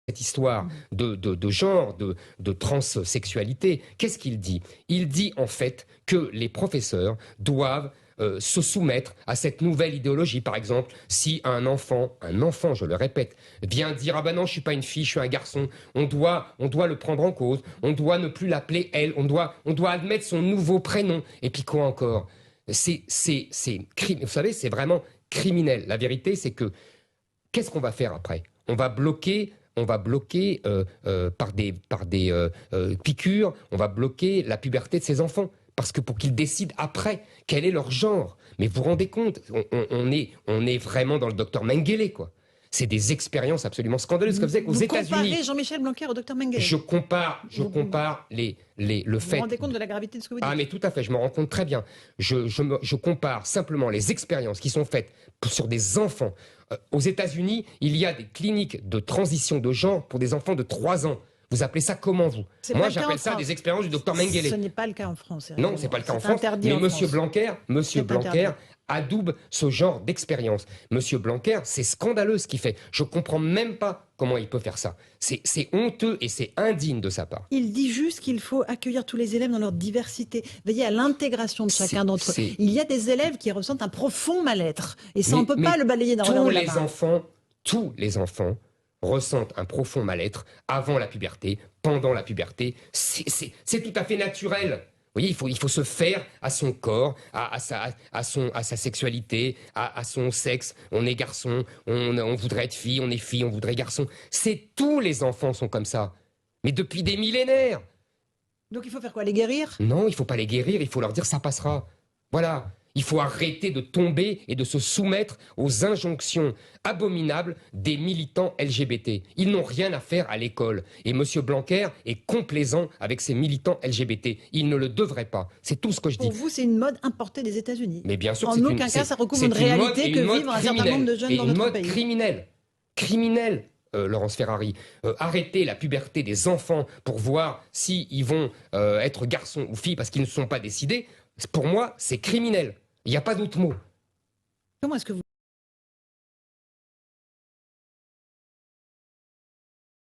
cette histoire de genre, de transsexualité, qu'est-ce qu'il dit? Il dit en fait que les professeurs doivent se soumettre à cette nouvelle idéologie. Par exemple, si un enfant, je le répète, vient dire ah ben non, je suis pas une fille, je suis un garçon, on doit le prendre en cause, on doit ne plus l'appeler elle, on doit admettre son nouveau prénom. Et puis quoi encore? Vous savez, c'est vraiment criminel. La vérité, c'est que qu'est-ce qu'on va faire après? On va bloquer par des piqûres, on va bloquer la puberté de ces enfants. Parce que pour qu'ils décident après quel est leur genre. Mais vous vous rendez compte, on est vraiment dans le docteur Mengele, quoi. C'est des expériences absolument scandaleuses. Ce que faisait qu'aux États-Unis. Vous comparez Jean-Michel Blanquer au docteur Mengele. Je compare le fait. Vous vous rendez compte de la gravité de ce que vous dites? Ah, mais tout à fait, je me rends compte très bien. Je compare simplement les expériences qui sont faites sur des enfants. Aux États-Unis, il y a des cliniques de transition de genre pour des enfants de 3 ans. Vous appelez ça comment, vous? Moi, j'appelle ça des expériences du docteur Mengele. Ce n'est pas le cas en France. Non, c'est pas le cas en France. Mais Monsieur Blanquer adoube ce genre d'expérience. Monsieur Blanquer, c'est scandaleux ce qu'il fait. Je comprends même pas comment il peut faire ça. C'est honteux et c'est indigne de sa part. Il dit juste qu'il faut accueillir tous les élèves dans leur diversité, veiller à l'intégration de chacun d'entre eux. Il y a des élèves qui ressentent un profond mal-être. Et ça, on ne peut pas le balayer d'un revers de la main. Tous les enfants ressentent un profond mal-être avant la puberté, pendant la puberté. C'est tout à fait naturel. Vous voyez, il faut se faire à son corps, à sa sexualité, à son sexe. On est garçon, on voudrait être fille, on voudrait garçon. Tous les enfants sont comme ça. Mais depuis des millénaires. Donc il faut faire quoi? Les guérir? Non, il ne faut pas les guérir, il faut leur dire ça passera. Voilà. Il faut arrêter de tomber et de se soumettre aux injonctions abominables des militants LGBT. Ils n'ont rien à faire à l'école. Et M. Blanquer est complaisant avec ces militants LGBT. Il ne le devrait pas. C'est tout ce que je dis. Pour vous, c'est une mode importée des États-Unis. Mais bien sûr, en aucun cas, ça recouvre une réalité que vivent un certain nombre de jeunes dans notre pays. Criminelle. Laurence Ferrari, arrêter la puberté des enfants pour voir s'ils vont être garçons ou filles parce qu'ils ne sont pas décidés, pour moi, c'est criminel. Il n'y a pas d'autre mot. Comment est-ce que vous